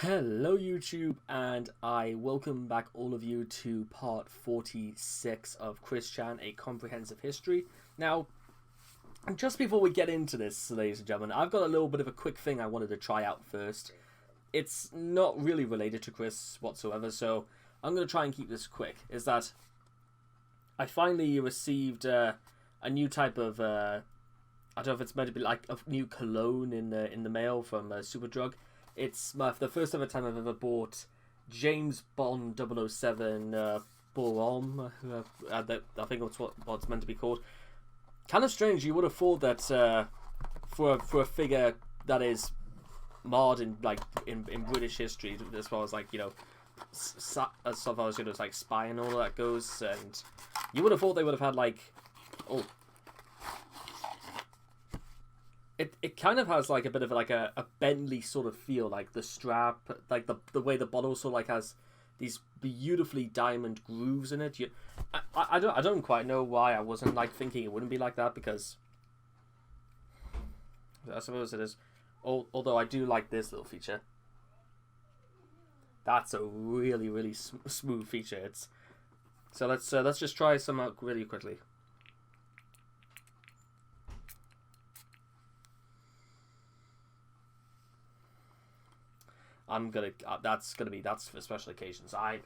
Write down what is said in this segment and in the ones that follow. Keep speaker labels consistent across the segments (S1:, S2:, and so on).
S1: Hello YouTube, and I welcome back all of you to part 46 of Chris Chan, A Comprehensive History. Now, just before we get into this, ladies and gentlemen, I've got a little bit of a quick thing I wanted to try out first. It's not really related to Chris whatsoever, so I'm going to try and keep this quick. Is that I finally received a new type of, I don't know if it's meant to be like a new cologne in the mail from Superdrug. It's the first ever time I've ever bought James Bond 007 Borom. I think that's what it's meant to be called. Kind of strange. You would have thought that for a figure that is marred in in British history, as far as as far as like spy and all that goes, and you would have thought they would have had It kind of has like a bit of a Bentley sort of feel, like the strap, like the way the bottle sort of has these beautifully diamond grooves in it. I don't quite know why I wasn't thinking it wouldn't be like that, because I suppose it is. Although I do like this little feature. That's a really smooth feature. So let's just try some out really quickly. That's for special occasions. That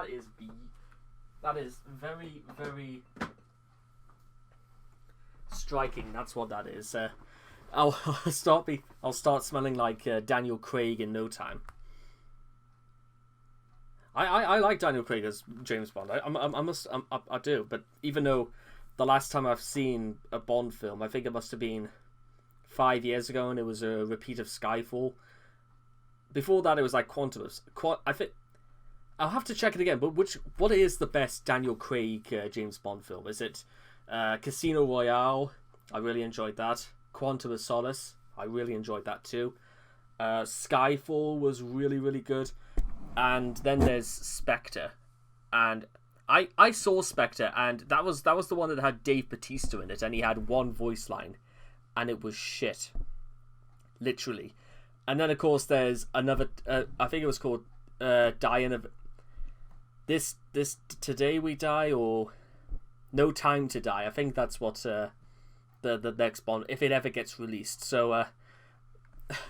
S1: is very striking. That's what that is. I'll start smelling like Daniel Craig in no time. I like Daniel Craig as James Bond. I do. But even though the last time I've seen a Bond film, I think it must have been 5 years ago, and it was a repeat of Skyfall. Before that, it was like Quantum. I think I'll have to check it again. But what is the best Daniel Craig James Bond film? Is it Casino Royale? I really enjoyed that. Quantum of Solace. I really enjoyed that too. Skyfall was really good. And then there's Spectre, and I saw Spectre, and that was the one that had Dave Bautista in it, and he had one voice line, and it was shit, literally. And then, of course, there's another. I think it was called "Dying of This Today We Die" or "No Time to Die." I think that's what the next Bond, if it ever gets released. So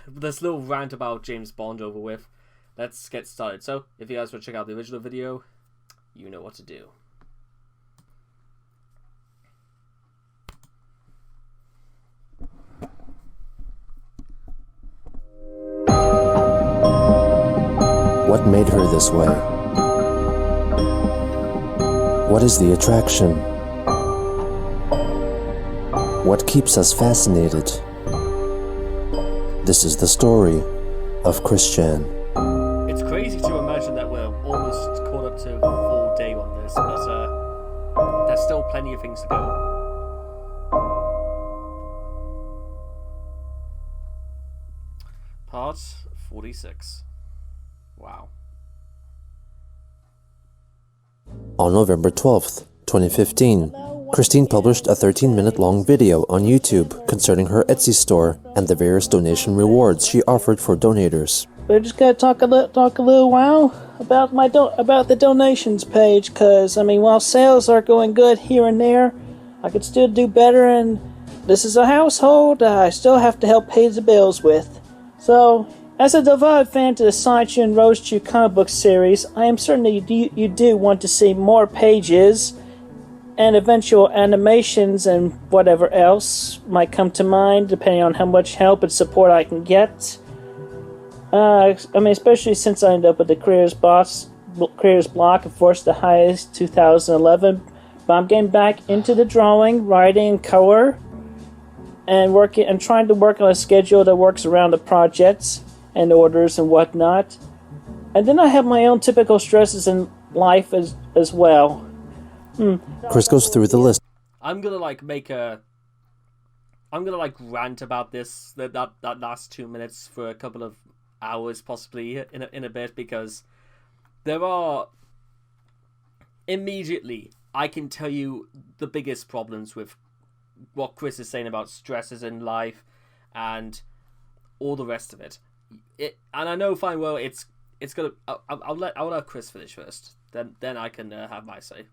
S1: this little rant about James Bond over with. Let's get started. So, if you guys want to check out the original video, you know what to do.
S2: What made her this way? What is the attraction? What keeps us fascinated? This is the story of Chris Chan.
S1: It's crazy to imagine that we're almost caught up to a full day on this, but there's still plenty of things to go. Part 46. Wow.
S2: On November 12th, 2015, Christine published a 13-minute long video on YouTube concerning her Etsy store and the various donation rewards she offered for donators.
S3: We're just gonna talk a little while about about the donations page, cause while sales are going good here and there, I could still do better, and this is a household I still have to help pay the bills with. So, as a devoted fan to the Sideshow and Rose Chew comic book series, I am certain that you do want to see more pages and eventual animations and whatever else might come to mind, depending on how much help and support I can get. Especially since I ended up with the Creators Block, of course, the highest 2011. But I'm getting back into the drawing, writing, and color, and trying to work on a schedule that works around the projects and orders and whatnot. And then I have my own typical stresses in life as well.
S2: Chris goes through the list.
S1: I'm gonna rant about this that last 2 minutes for a couple of hours, possibly in a bit, because there are immediately I can tell you the biggest problems with what Chris is saying about stresses in life and all the rest of it. and I know fine well it's gonna. I'll let Chris finish first. Then I can have my say.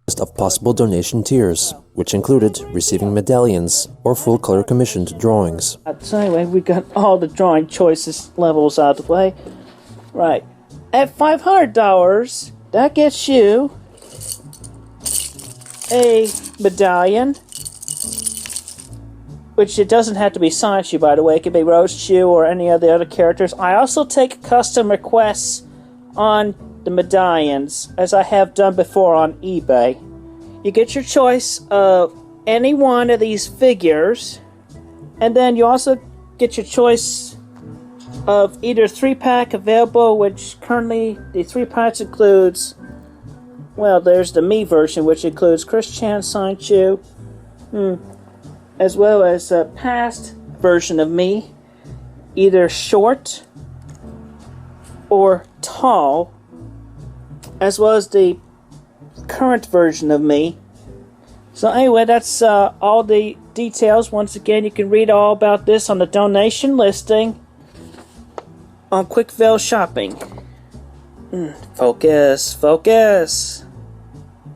S2: List of possible donation tiers, which included receiving medallions or full-color commissioned drawings.
S3: So anyway, we got all the drawing choices levels out of the way. Right. At $500, that gets you a medallion, which it doesn't have to be Sonichu, by the way. It could be Roachu or any of the other characters. I also take custom requests on the medallions, as I have done before on eBay. You get your choice of any one of these figures, and then you also get your choice of either 3-pack available, which currently the 3-packs includes, well, there's the Mii version, which includes Chris Chan, Sonichu, as well as a past version of Mii, either short or tall, as well as the current version of Mii. So anyway, that's all the details. Once again, you can read all about this on the donation listing on Quickville Shopping. Focus.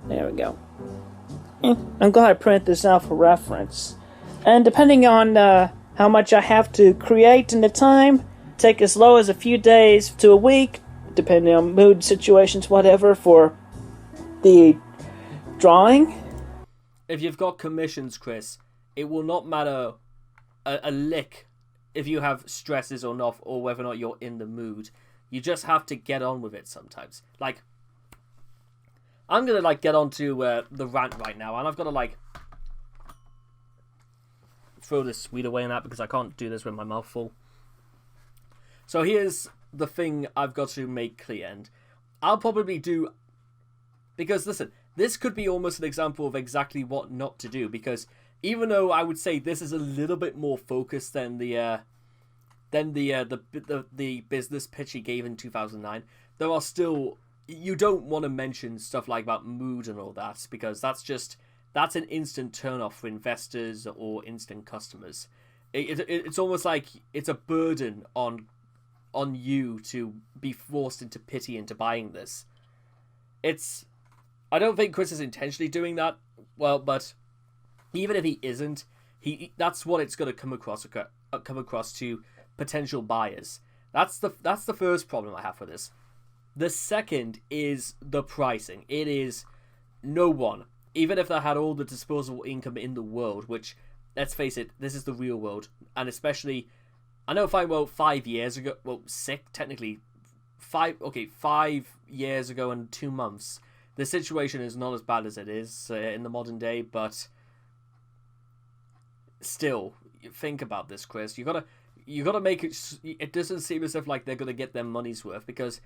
S3: There we go. I'm glad I printed this out for reference. And depending on how much I have to create in the time, take as low as a few days to a week, depending on mood, situations, whatever, for the drawing.
S1: If you've got commissions, Chris, it will not matter a lick if you have stresses or not, or whether or not you're in the mood. You just have to get on with it sometimes. Like, I'm gonna get onto the rant right now, and I've got to throw this sweet away in that because I can't do this with my mouth full. So here's the thing I've got to make clear, and I'll probably do, because listen, this could be almost an example of exactly what not to do, because even though I would say this is a little bit more focused than the business pitch he gave in 2009, there are still, you don't want to mention stuff like about mood and all that, because that's an instant turn off for investors or instant customers. It's almost like it's a burden on you to be forced into pity into buying this. I don't think Chris is intentionally doing that. Well, but even if he isn't, that's what it's going to come across to potential buyers. That's the first problem I have for this. The second is the pricing. It is no one, even if they had all the disposable income in the world, which, let's face it, this is the real world, and especially, I know 5 years ago, well, 5 years ago and 2 months, the situation is not as bad as it is in the modern day, but still, think about this, Chris. You gotta make it doesn't seem as if they're gonna get their money's worth, because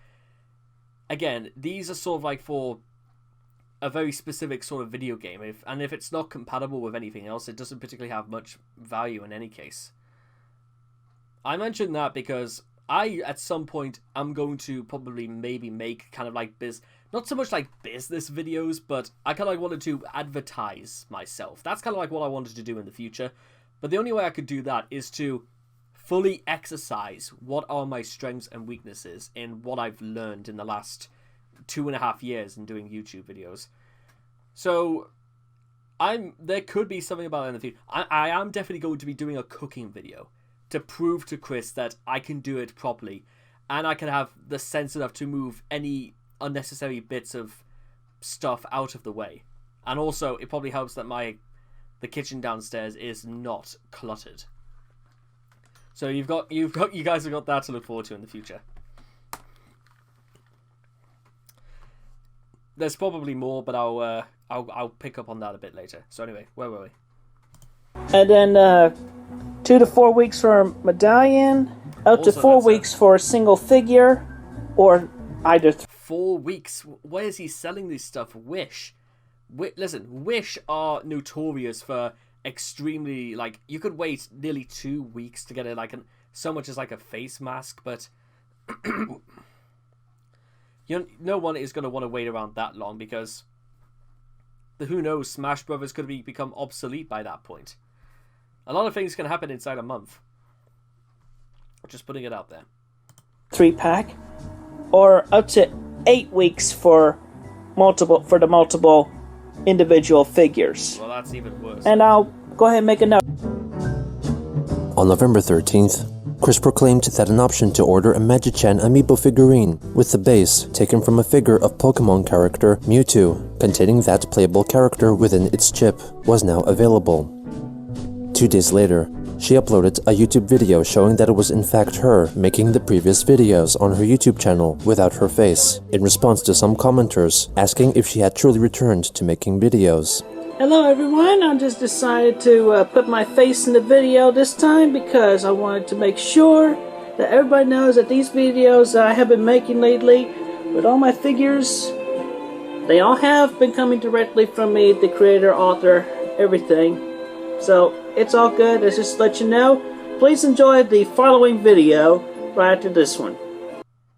S1: again, these are sort of for a very specific sort of video game, if it's not compatible with anything else, it doesn't particularly have much value in any case. I mentioned that because at some point, I'm going to probably maybe make kind of not so much business videos, but I kind of wanted to advertise myself. That's kind of what I wanted to do in the future. But the only way I could do that is to fully exercise what are my strengths and weaknesses in what I've learned in the last 2.5 years in doing YouTube videos. So there could be something about that in the future. I am definitely going to be doing a cooking video to prove to Chris that I can do it properly, and I can have the sense enough to move any unnecessary bits of stuff out of the way. And also, it probably helps that the kitchen downstairs is not cluttered. So you guys have got that to look forward to in the future. There's probably more, but I'll pick up on that a bit later. So anyway, where were we?
S3: And then 2 to 4 weeks for a medallion, up to 4 weeks for a single figure, or either
S1: 4 weeks? Where is he selling this stuff? Wish. Listen, Wish are notorious for extremely, you could wait nearly 2 weeks to get it, so much as a face mask, but no one is going to want to wait around that long, because who knows, Smash Brothers could become obsolete by that point. A lot of things can happen inside a month. Just putting it out there.
S3: 3-pack, or up to 8 weeks for the multiple individual figures.
S1: Well, that's even worse.
S3: And I'll go ahead and make a note.
S2: On November 13th, Chris proclaimed that an option to order a Magichan amiibo figurine with the base taken from a figure of Pokemon character Mewtwo, containing that playable character within its chip, was now available. 2 days later, she uploaded a YouTube video showing that it was in fact her making the previous videos on her YouTube channel without her face, in response to some commenters asking if she had truly returned to making videos.
S3: Hello everyone, I just decided to put my face in the video this time because I wanted to make sure that everybody knows that these videos I have been making lately with all my figures, they all have been coming directly from me, the creator, author, everything. So it's all good. Let's just let you know. Please enjoy the following video right after this one.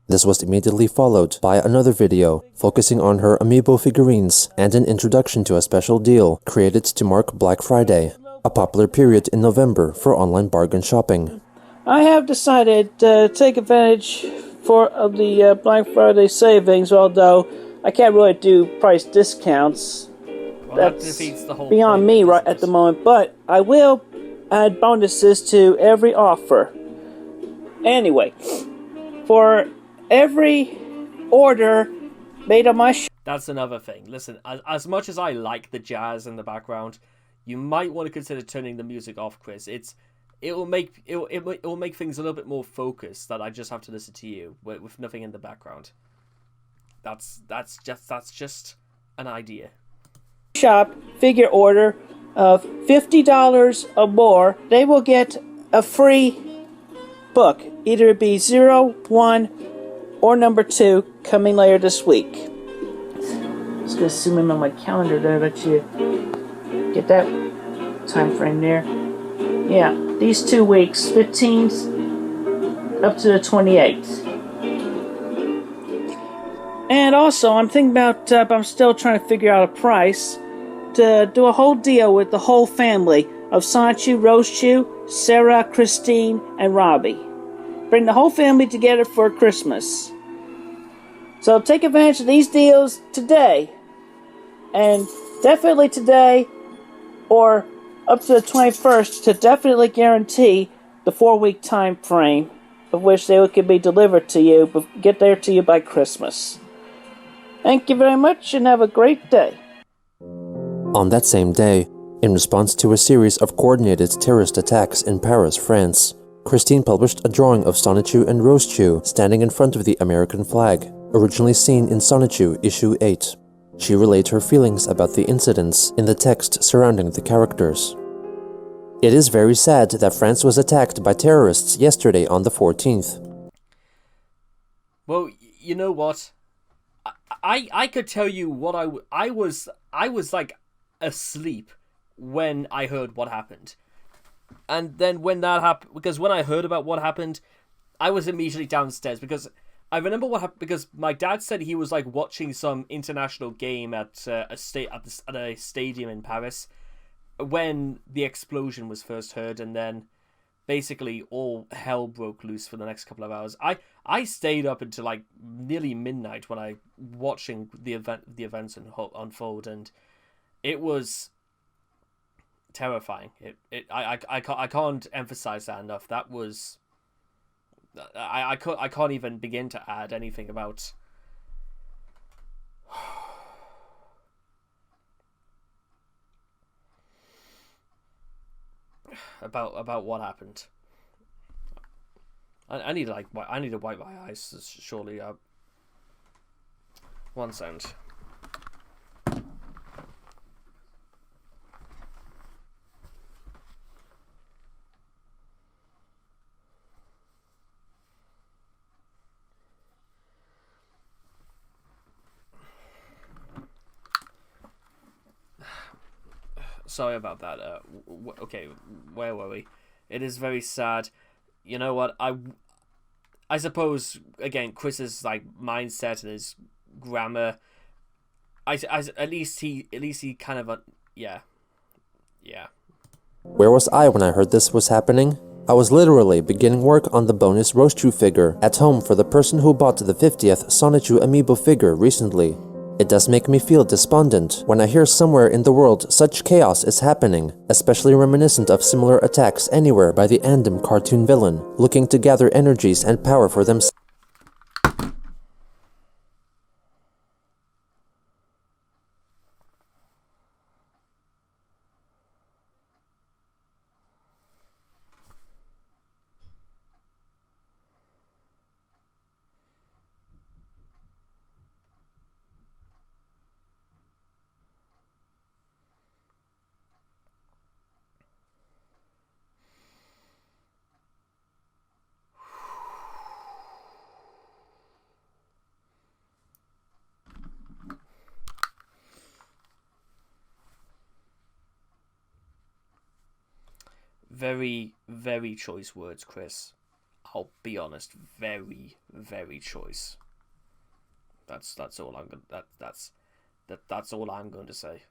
S2: This was immediately followed by another video focusing on her amiibo figurines and an introduction to a special deal created to mark Black Friday, a popular period in November for online bargain shopping.
S3: I have decided to take advantage of the Black Friday savings, although I can't really do price discounts.
S1: Well,
S3: That's
S1: that defeats the whole
S3: beyond
S1: point
S3: me
S1: of
S3: right
S1: this.
S3: at the moment, but I will add bonuses to every offer. Anyway, for every order made on my
S1: That's another thing. Listen, as much as I like the jazz in the background, you might want to consider turning the music off, Chris. It will make things a little bit more focused that I just have to listen to you with nothing in the background. That's just an idea.
S3: shop figure order of $50 or more, they will get a free book. Either it be 0, 1, or number 2 coming later this week. Just gonna zoom in on my calendar there, let you get that time frame there. Yeah, these 2 weeks, 15th up to the 28th. And also, I'm thinking about, I'm still trying to figure out a price to do a whole deal with the whole family of Sonichu, Rosechu, Sarah, Christine, and Robbie. Bring the whole family together for Christmas. So take advantage of these deals today. And definitely today, or up to the 21st, to definitely guarantee the 4-week time frame of which they could be delivered to you, get there to you by Christmas. Thank you very much and have a great day.
S2: On that same day, in response to a series of coordinated terrorist attacks in Paris, France, Christine published a drawing of Sonichu and Rosechu standing in front of the American flag, originally seen in Sonichu issue 8. She relayed her feelings about the incidents in the text surrounding the characters. It is very sad that France was attacked by terrorists yesterday on the 14th.
S1: Well, you know what? I could tell you what I was like asleep when I heard what happened. And then when that happened, because when I heard about what happened, I was immediately downstairs because I remember what happened because my dad said he was like watching some international game at a stadium in Paris when the explosion was first heard, and then basically all hell broke loose for the next couple of hours. I stayed up until like nearly midnight when I watching the events unfold, and it was terrifying. I can't emphasize that enough. That was I can't even begin to add anything about about what happened. I need to wipe my eyes surely. One second. Sorry about that. Okay, where were we? It is very sad. You know what? I suppose again, Chris's like mindset and his grammar. At least he kind of yeah.
S2: Where was I when I heard this was happening? I was literally beginning work on the bonus Roschu figure at home for the person who bought the 50th Sonichu amiibo figure recently. It does make me feel despondent when I hear somewhere in the world such chaos is happening, especially reminiscent of similar attacks anywhere by the Andom cartoon villain, looking to gather energies and power for themselves.
S1: Very, very choice words, Chris. I'll be honest, very, very choice. That's all I'm going. That's all I'm going to say.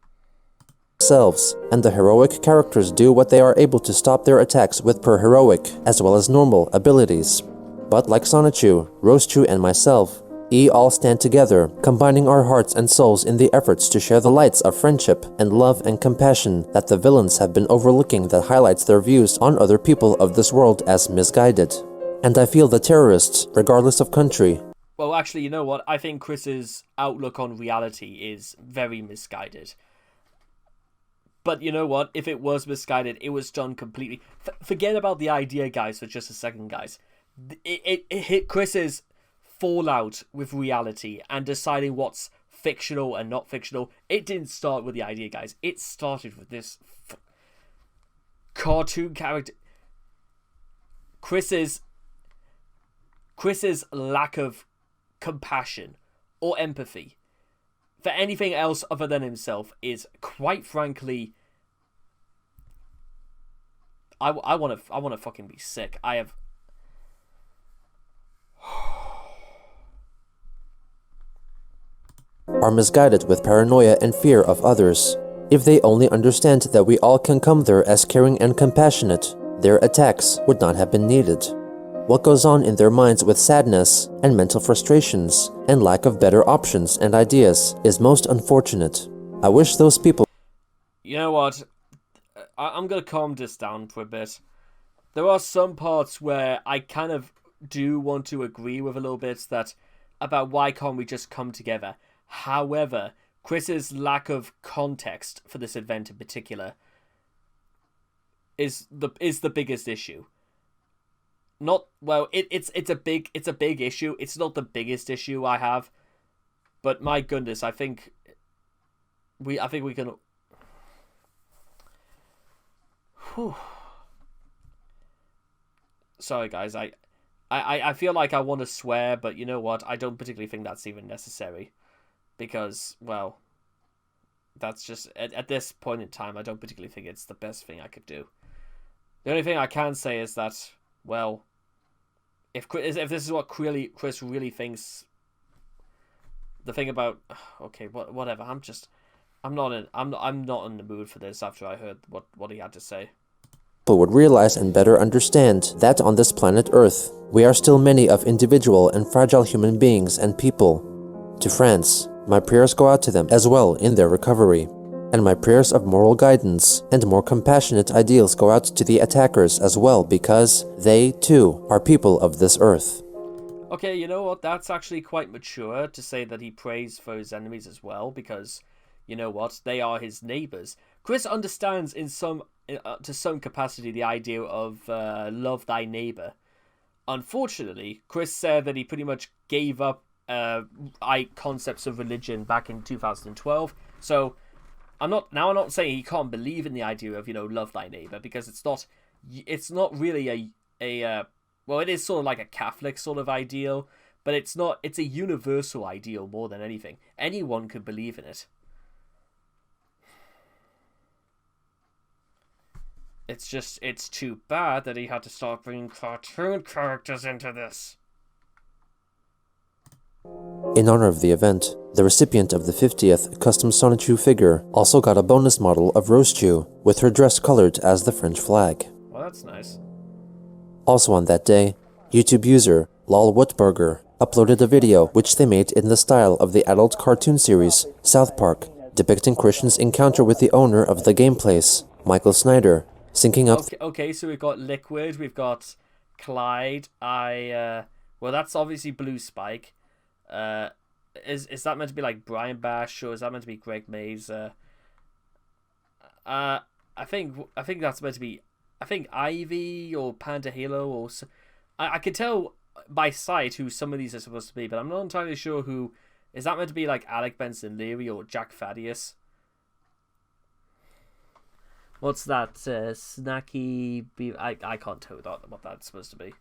S2: And the heroic characters do what they are able to stop their attacks with per heroic, as well as normal, abilities. But like Sonichu, Roschu, and myself, all stand together, combining our hearts and souls in the efforts to share the lights of friendship and love and compassion that the villains have been overlooking that highlights their views on other people of this world as misguided. And I feel the terrorists, regardless of country.
S1: Well, actually, you know what? I think Chris's outlook on reality is very misguided. But you know what? If it was misguided, it was done completely. Forget about the idea, guys, for just a second, guys. It hit Chris's fallout with reality and deciding what's fictional and not fictional. It didn't start with the idea, guys. It started with this cartoon character. Chris's lack of compassion or empathy for anything else other than himself is, quite frankly, I want to fucking be sick.
S2: Are misguided with paranoia and fear of others. If they only understand that we all can come there as caring and compassionate, their attacks would not have been needed. What goes on in their minds with sadness and mental frustrations and lack of better options and ideas is most unfortunate. I wish those people...
S1: You know what? I'm going to calm this down for a bit. There are some parts where I kind of do want to agree with a little bit that about why can't we just come together. However, Chris's lack of context for this event in particular is the biggest issue. Not well, it's a big issue. It's not the biggest issue I have, but my goodness, I think we can. Whew. Sorry, guys. I feel like I want to swear, but you know what? I don't particularly think that's even necessary. Because, well, that's just, at this point in time, I don't particularly think it's the best thing I could do. The only thing I can say is that, well, if this is what Chris really thinks, the thing about, okay, whatever, I'm not in the mood for this after I heard what he had to say.
S2: People would realize and better understand that on this planet Earth, we are still many of individual and fragile human beings and people. To France, my prayers go out to them as well in their recovery, and my prayers of moral guidance and more compassionate ideals go out to the attackers as well, because they, too, are people of this earth.
S1: Okay, you know what? That's actually quite mature to say that he prays for his enemies as well, because, you know what? They are his neighbors. Chris understands to some capacity the idea of love thy neighbor. Unfortunately, Chris said that he pretty much gave up concepts of religion back in 2012. So I'm not saying he can't believe in the idea of, love thy neighbor, because it's not really well, it is sort of like a Catholic sort of ideal, but it's a universal ideal more than anything. Anyone could believe in it. It's too bad that he had to start bringing cartoon characters into this.
S2: In honor of the event, the recipient of the 50th custom Sonichu figure also got a bonus model of Roschu with her dress colored as the French flag.
S1: Well, that's nice.
S2: Also on that day, YouTube user Lol Wutburger uploaded a video which they made in the style of the adult cartoon series South Park, depicting Christian's encounter with the owner of the game place, Michael Snyder, syncing up...
S1: Okay, so we've got Liquid, we've got Clyde, well, that's obviously Blue Spike. Is that meant to be like Brian Bash, or is that meant to be Greg Mays? I think that's meant to be, I think Ivy or Panda Halo, or I can tell by sight who some of these are supposed to be, but I'm not entirely sure who. Is that meant to be like Alec Benson Leary or Jack Thaddeus? What's that? Snacky... I can't tell what that's supposed to be.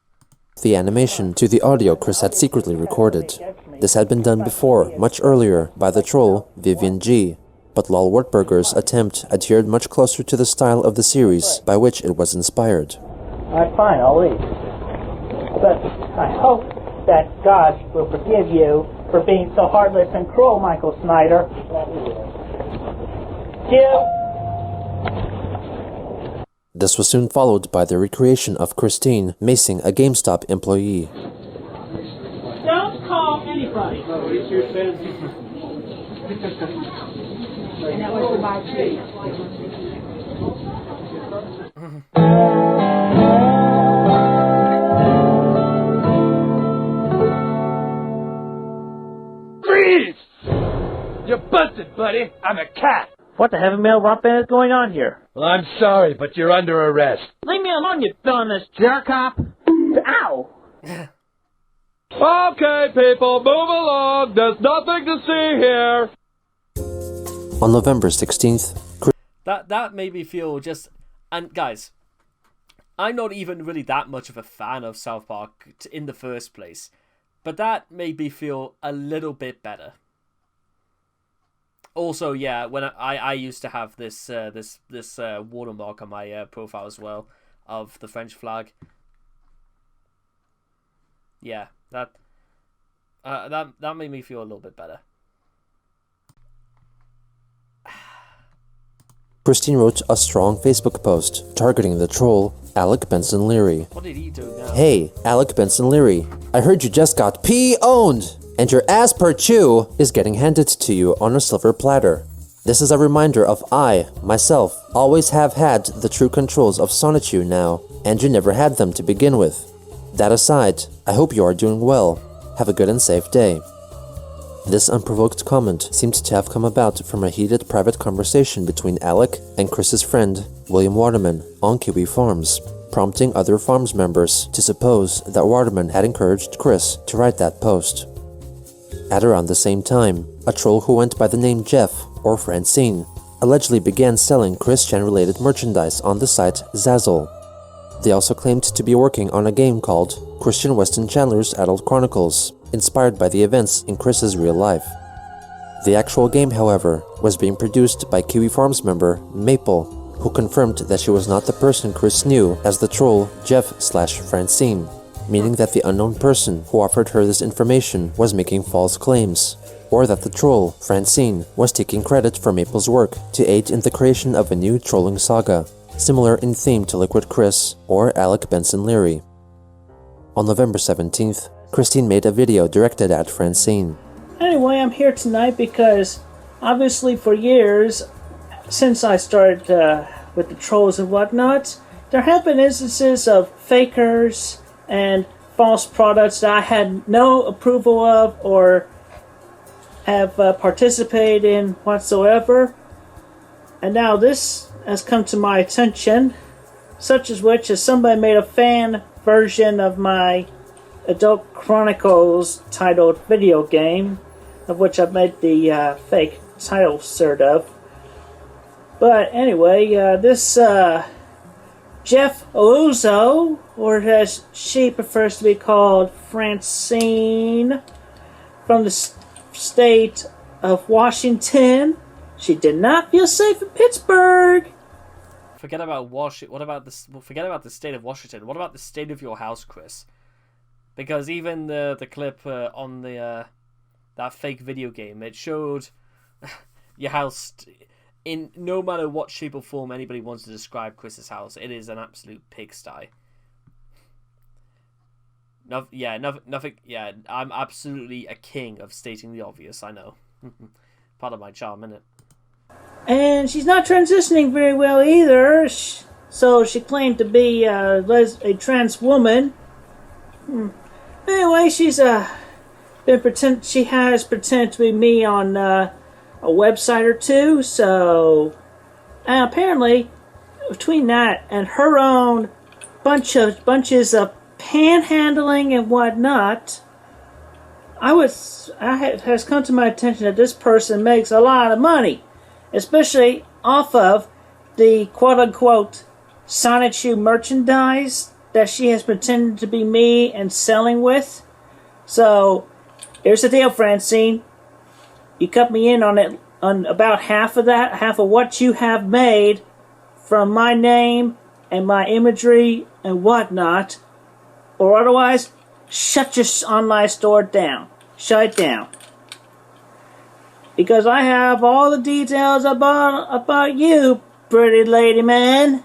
S2: The animation to the audio Chris had secretly recorded. This had been done before, much earlier, by the troll Vivian G, but Lol Wurtburger's attempt adhered much closer to the style of the series by which it was inspired.
S3: Alright, fine, I'll leave. But I hope that God will forgive you for being so heartless and cruel, Michael Snyder. Jill!
S2: This was soon followed by the recreation of Christine macing a GameStop employee.
S3: Don't call anybody.
S4: And that was for my tree.
S5: Freeze! You're busted, buddy. I'm a cat.
S3: What the heavy metal rock band is going on here?
S5: Well, I'm sorry, but you're under arrest.
S3: Leave me alone, you villainous jerk-op! Ow!
S5: Okay, people, move along. There's nothing to see here.
S2: On November 16th,
S1: That made me feel just... And guys, I'm not even really that much of a fan of South Park in the first place, but that made me feel a little bit better. Also, yeah, when I used to have this watermark on my profile as well of the French flag. Yeah, that made me feel a little bit better.
S2: Christine wrote a strong Facebook post targeting the troll Alec Benson Leary.
S1: What did he do now?
S2: Hey, Alec Benson Leary, I heard you just got P-owned, and your ass per chew is getting handed to you on a silver platter. This is a reminder of myself, always have had the true controls of Sonichu now, and you never had them to begin with. That aside, I hope you are doing well. Have a good and safe day. This unprovoked comment seemed to have come about from a heated private conversation between Alec and Chris's friend, William Waterman, on Kiwi Farms, prompting other Farms members to suppose that Waterman had encouraged Chris to write that post. At around the same time, a troll who went by the name Jeff, or Francine, allegedly began selling Christian-related merchandise on the site Zazzle. They also claimed to be working on a game called Christian Weston Chandler's Adult Chronicles, inspired by the events in Chris's real life. The actual game, however, was being produced by Kiwi Farms member Maple, who confirmed that she was not the person Chris knew as the troll Jeff/Francine, meaning that the unknown person who offered her this information was making false claims, or that the troll, Francine, was taking credit for Maple's work to aid in the creation of a new trolling saga, similar in theme to Liquid Chris or Alec Benson Leary. On November 17th, Christine made a video directed at Francine.
S3: Anyway, I'm here tonight because, obviously for years, since I started with the trolls and whatnot, there have been instances of fakers and false products that I had no approval of or have participated in whatsoever. And now this has come to my attention, such as which as somebody made a fan version of my Adult Chronicles titled video game, of which I've made the fake title sort of. But anyway, this Jeff Oluzo, or as she prefers to be called, Francine, from the state of Washington, she did not feel safe in Pittsburgh.
S1: Forget about Washington. What about this? Forget about the state of Washington. What about the state of your house, Chris? Because even the clip on the that fake video game, it showed your house in no matter what shape or form anybody wants to describe Chris's house, it is an absolute pigsty. No, yeah, nothing. Yeah, I'm absolutely a king of stating the obvious. I know. Part of my charm, innit?
S3: And she's not transitioning very well either. So she claimed to be a trans woman. Anyway, she has pretended to be me on a website or two. So apparently, between that and her own bunches of panhandling and whatnot, it has come to my attention that this person makes a lot of money, especially off of the quote-unquote Sonic Shoe merchandise that she has pretended to be me and selling with. So, here's the deal, Francine. You cut me in on about half of what you have made from my name and my imagery and whatnot, or otherwise, shut your online store down. Shut it down. Because I have all the details about you, pretty lady man.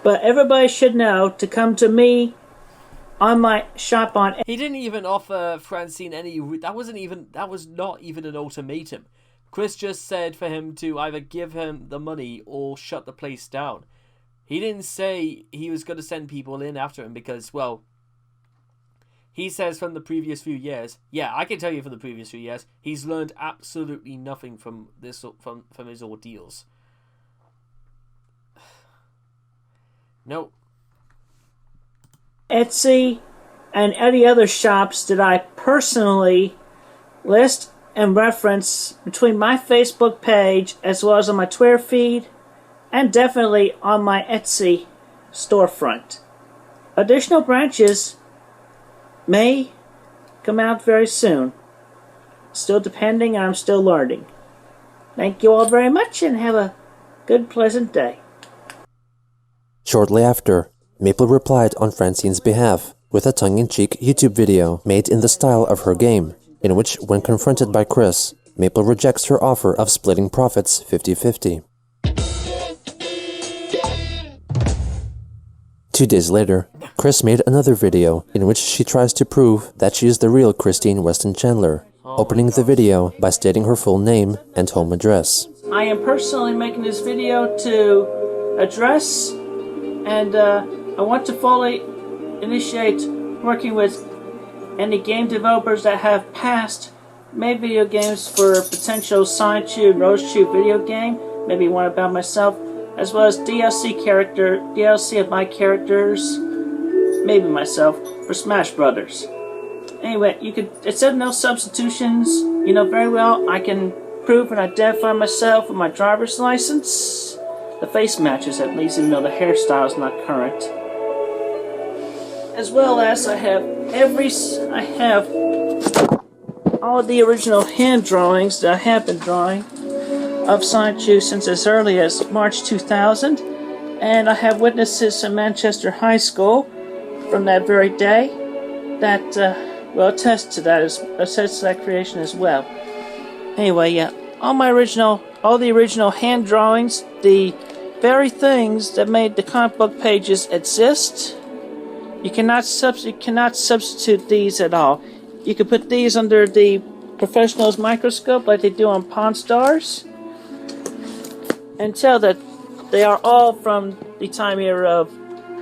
S3: But everybody should know to come to me on my shop on...
S1: He didn't even offer Francine any... That was not even an ultimatum. Chris just said for him to either give him the money or shut the place down. He didn't say he was going to send people in after him because, well, he says from the previous few years, yeah, I can tell you from the previous few years, he's learned absolutely nothing from his ordeals. No.
S3: Etsy and any other shops that I personally list and reference between my Facebook page as well as on my Twitter feed and definitely on my Etsy storefront. Additional branches may come out very soon. Still depending, I'm still learning. Thank you all very much and have a good, pleasant day.
S2: Shortly after, Maple replied on Francine's behalf with a tongue-in-cheek YouTube video made in the style of her game, in which, when confronted by Chris, Maple rejects her offer of splitting profits 50-50. 2 days later, Chris made another video in which she tries to prove that she is the real Christine Weston Chandler, opening the video by stating her full name and home address.
S3: I am personally making this video to address and I want to fully initiate working with any game developers that have made video games for potential Sonic Shoe and Rose Shoe video game, maybe one about myself, as well as DLC of my characters, maybe myself, for Smash Brothers. Anyway, it said no substitutions. You know very well I can prove and identify myself with my driver's license. The face matches at least, even though the hairstyle is not current. As well as I have all the original hand drawings that I have been drawing of Sonic Shoe since as early as March 2000, and I have witnesses in Manchester High School from that very day that will attest to that creation as well. Anyway, yeah, all the original hand drawings, the very things that made the comic book pages exist. You cannot substitute these at all. You can put these under the professional's microscope like they do on Pawn Stars and tell that they are all from the time era of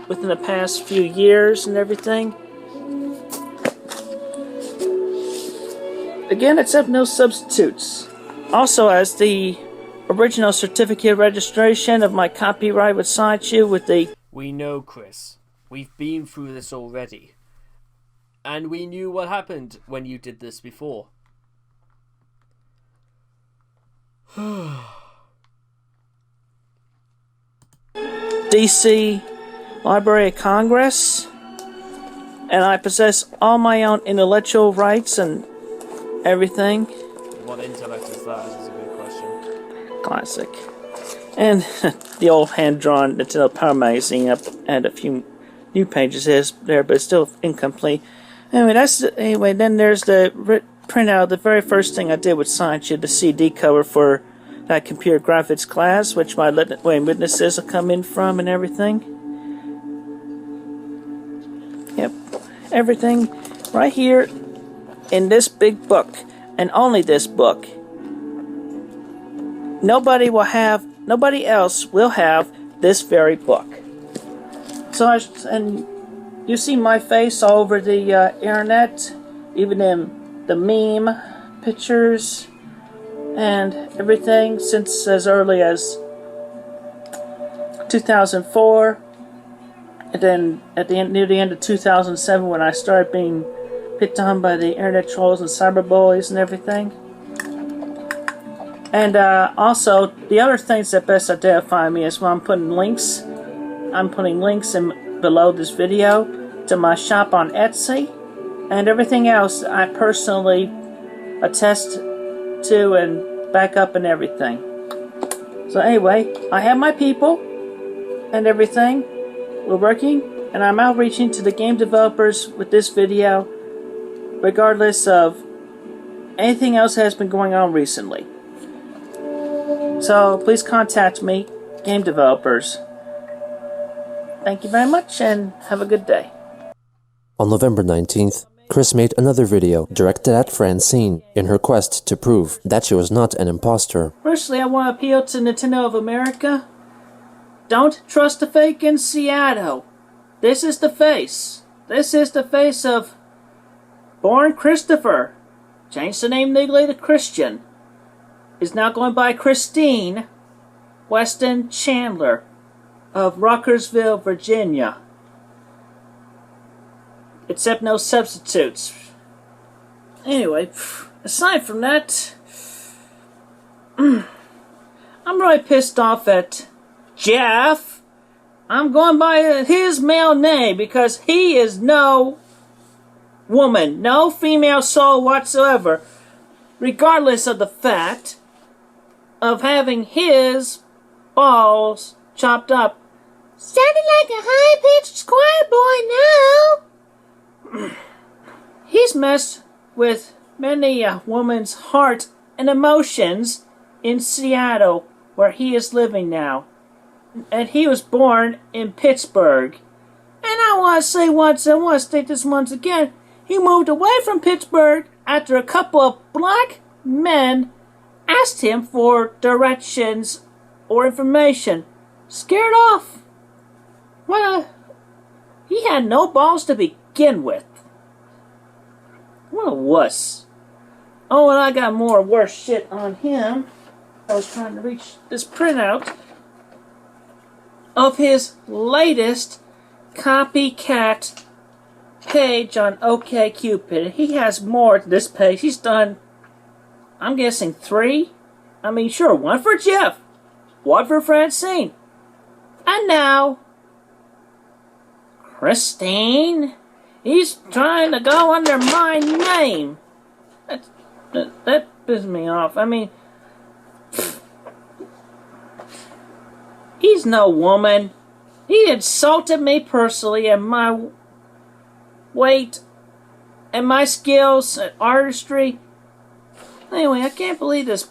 S3: within the past few years and everything. Again, accept no substitutes. Also, as the original certificate of registration of my copyright with Sonic Shoe with the...
S1: We know, Chris. We've been through this already. And we knew what happened when you did this before.
S3: DC Library of Congress, and I possess all my own intellectual rights and everything.
S1: What intellect is that? Is a good question.
S3: Classic. And the old hand-drawn Nintendo Power magazine up and a few new pages there, but it's still incomplete. Anyway, then there's the printout. The very first thing I did with Sonic Shoe, the CD cover for that computer graphics class, which my witnesses will come in from and everything. Yep, everything right here in this big book, and only this book. Nobody else will have this very book. So, and you see my face all over the internet, even in the meme pictures and everything since as early as 2004, and then near the end of 2007 when I started being picked on by the internet trolls and cyberbullies and everything. And also, the other things that best identify me is when I'm putting links in below this video to my shop on Etsy and everything else I personally attest to and back up and everything. So anyway, I have my people and everything. We're working, and I'm outreaching to the game developers with this video, regardless of anything else that has been going on recently. So please contact me, game developers. Thank you very much, and have a good day.
S2: On November 19th, Chris made another video directed at Francine in her quest to prove that she was not an imposter.
S3: Firstly, I want to appeal to Nintendo of America. Don't trust the fake in Seattle. This is the face. This is the face of Born Christopher. Changed the name legally to Christian. Is now going by Christine Weston Chandler of Rockersville, Virginia. Except no substitutes. Anyway, aside from that, I'm really pissed off at Jeff. I'm going by his male name because he is no woman, no female soul whatsoever, regardless of the fact of having his balls chopped up. Sounding like a high-pitched choir boy now. He's messed with many a woman's heart and emotions in Seattle, where he is living now. And he was born in Pittsburgh. And I want to state this once again. He moved away from Pittsburgh after a couple of black men asked him for directions or information. Scared off. He had no balls to begin with. What a wuss. Oh, and I got more worse shit on him. I was trying to reach this printout of his latest copycat page on OkCupid. He has more to this page. He's done, I'm guessing 3. I mean, sure, 1 for Jeff, 1 for Francine, and now Christine. He's trying to go under my name. That pisses me off. I mean, he's no woman. He insulted me personally and my weight and my skills at artistry. Anyway, I can't believe this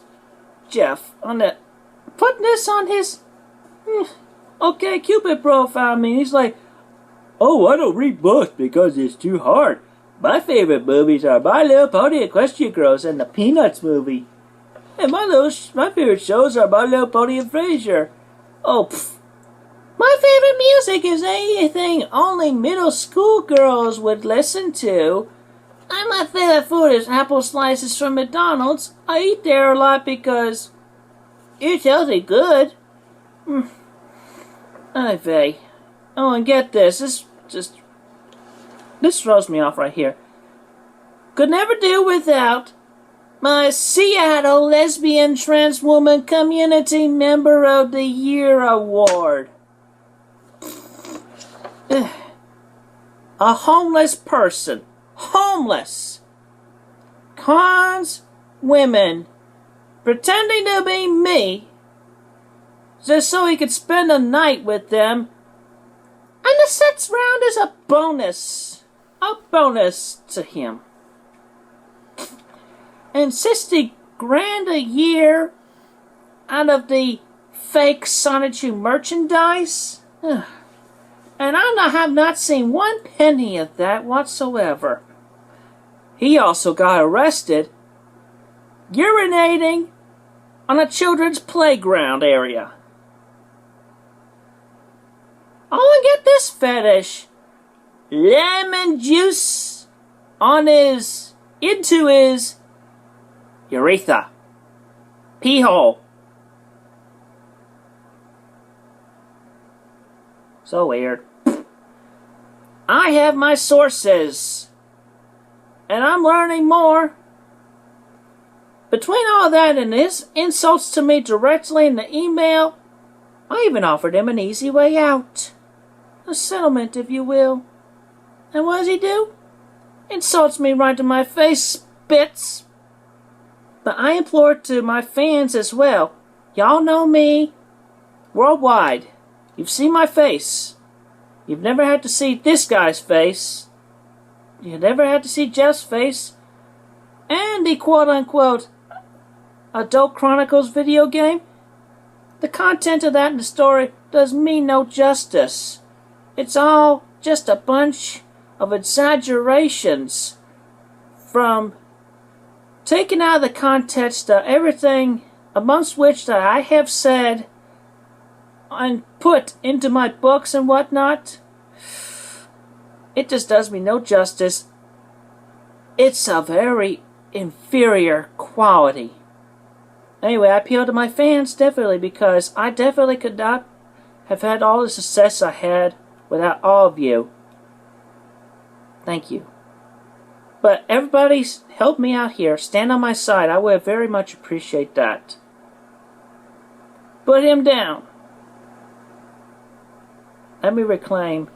S3: Jeff putting this on his OkCupid profile. I mean, he's like, oh, I don't read books because it's too hard. My favorite movies are My Little Pony, Equestria Girls, and the Peanuts movie. And my favorite shows are My Little Pony and Frasier. Oh, pfft. My favorite music is anything only middle school girls would listen to. And my favorite food is apple slices from McDonald's. I eat there a lot because it's healthy good. Anyway. Oh, and get this. This throws me off right here. Could never do without my Seattle Lesbian Trans Woman Community Member of the Year Award. A homeless person. Homeless. Cons women pretending to be me just so he could spend a night with them. And the sex round is a bonus. A bonus to him. And $60,000 a year out of the fake Sonichu merchandise? And have not seen one penny of that whatsoever. He also got arrested urinating on a children's playground area. Oh, and get this fetish. Lemon juice into his urethra. Pee hole. So weird. I have my sources. And I'm learning more. Between all that and his insults to me directly in the email, I even offered him an easy way out. A settlement, if you will. And what does he do? Insults me right to my face, spits. But I implore to my fans as well. Y'all know me worldwide. You've seen my face. You've never had to see this guy's face. You've never had to see Jeff's face. And the quote-unquote Adult Chronicles video game. The content of that in the story does me no justice. It's all just a bunch of exaggerations from taken out of the context of everything amongst which that I have said and put into my books and whatnot. It just does me no justice. It's a very inferior quality. Anyway, I appeal to my fans definitely because I definitely could not have had all the success I had without all of you. Thank you. But everybody's helped me out here. Stand on my side. I would very much appreciate that. Put him down. Let me reclaim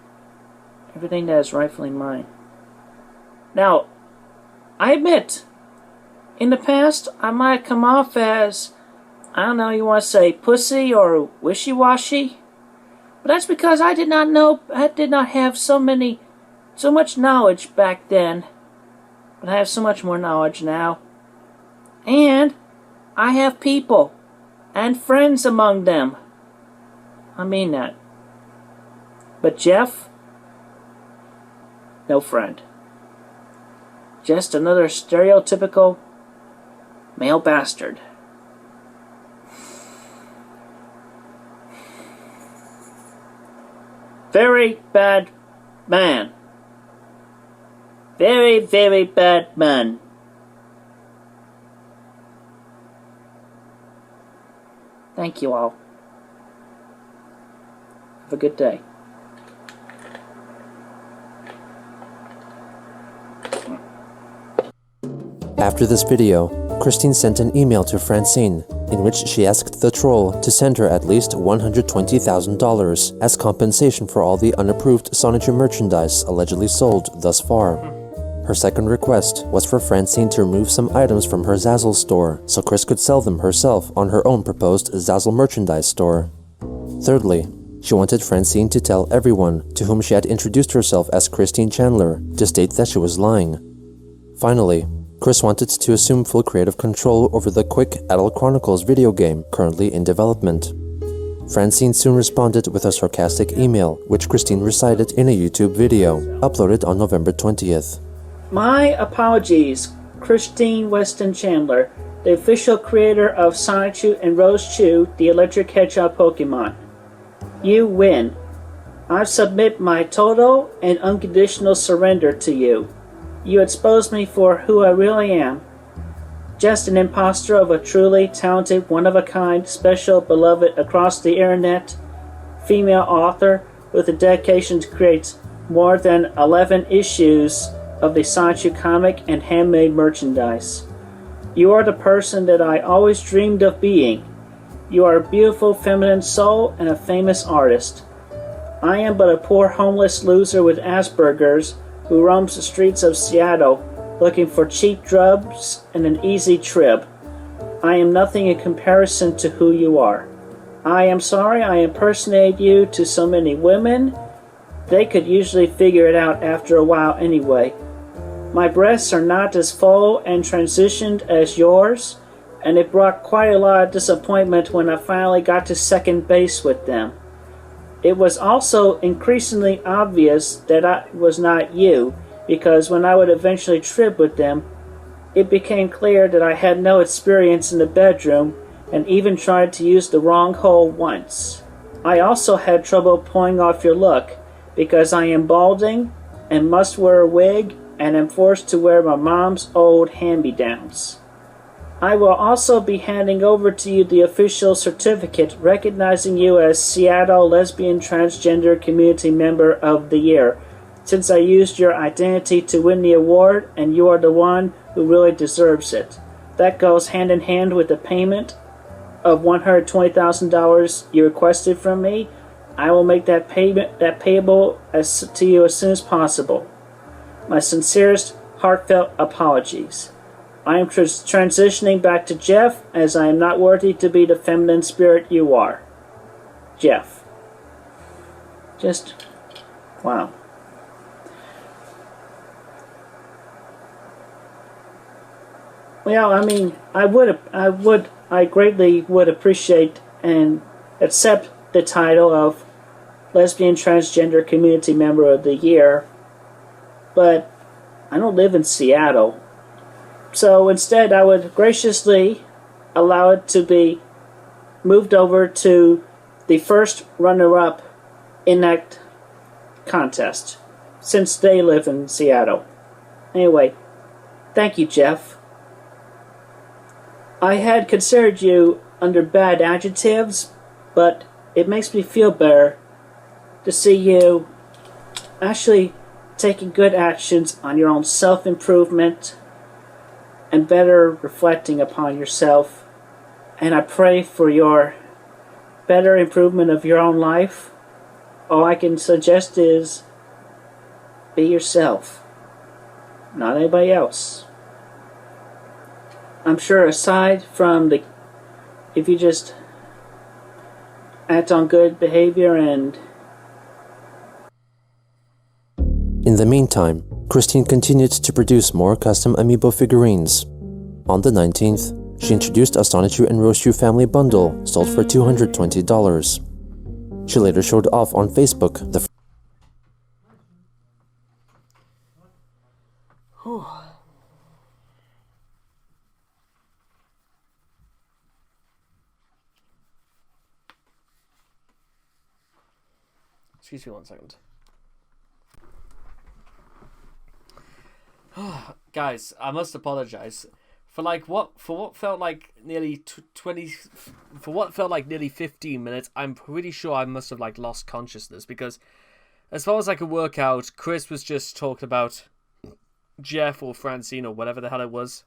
S3: everything that is rightfully mine. Now, I admit, in the past, I might have come off as, I don't know, you want to say pussy or wishy-washy. But that's because I did not have so much knowledge back then. But I have so much more knowledge now. And I have people and friends among them. I mean that. But Jeff, no friend. Just another stereotypical male bastard. Very bad man. Very, very bad man. Thank you all. Have a good day.
S2: After this video, Christine sent an email to Francine, in which she asked the troll to send her at least $120,000 as compensation for all the unapproved Sonichu merchandise allegedly sold thus far. Her second request was for Francine to remove some items from her Zazzle store so Chris could sell them herself on her own proposed Zazzle merchandise store. Thirdly, she wanted Francine to tell everyone to whom she had introduced herself as Christine Chandler to state that she was lying. Finally, Chris wanted to assume full creative control over the Quick Adult Chronicles video game currently in development. Francine soon responded with a sarcastic email, which Christine recited in a YouTube video, uploaded on November 20th.
S3: My apologies, Christine Weston Chandler, the official creator of Sonichu and Rose-Chu, the Electric Hedgehog Pokemon. You win. I submit my total and unconditional surrender to you. You exposed me for who I really am. Just an imposter of a truly talented, one-of-a-kind, special, beloved across the internet, female author with a dedication to create more than 11 issues of the Sonichu comic and handmade merchandise. You are the person that I always dreamed of being. You are a beautiful feminine soul and a famous artist. I am but a poor homeless loser with Asperger's who roams the streets of Seattle looking for cheap drugs and an easy trip. I am nothing in comparison to who you are. I am sorry I impersonated you to so many women. They could usually figure it out after a while anyway. My breasts are not as full and transitioned as yours, and it brought quite a lot of disappointment when I finally got to second base with them. It was also increasingly obvious that I was not you, because when I would eventually trip with them, it became clear that I had no experience in the bedroom and even tried to use the wrong hole once. I also had trouble pulling off your look because I am balding and must wear a wig and am forced to wear my mom's old hand-me-downs. I will also be handing over to you the official certificate recognizing you as Seattle Lesbian Transgender Community Member of the Year, since I used your identity to win the award and you are the one who really deserves it. That goes hand in hand with the payment of $120,000 you requested from me. I will make that payable to you as soon as possible. My sincerest, heartfelt apologies. I am transitioning back to Jeff, as I am not worthy to be the feminine spirit you are. Jeff. Just, wow. Well, I mean, I greatly would appreciate and accept the title of Lesbian Transgender Community Member of the Year, but I don't live in Seattle. So instead, I would graciously allow it to be moved over to the first runner-up in that contest, since they live in Seattle. Anyway, thank you, Jeff. I had considered you under bad adjectives, but it makes me feel better to see you actually taking good actions on your own self-improvement and better reflecting upon yourself. And I pray for your better improvement of your own life. All I can suggest is be yourself, not anybody else. I'm sure aside from if you just act on good behavior and...
S2: In the meantime, Christine continued to produce more custom amiibo figurines. On the 19th, she introduced a Sonichu and Roshu family bundle sold for $220. She later showed off on Facebook the
S1: Excuse me 1 second. Guys, I must apologize for what felt like nearly 15 minutes. I'm pretty sure I must have lost consciousness, because as far as I could work out, Chris was just talking about Jeff or Francine or whatever the hell it was,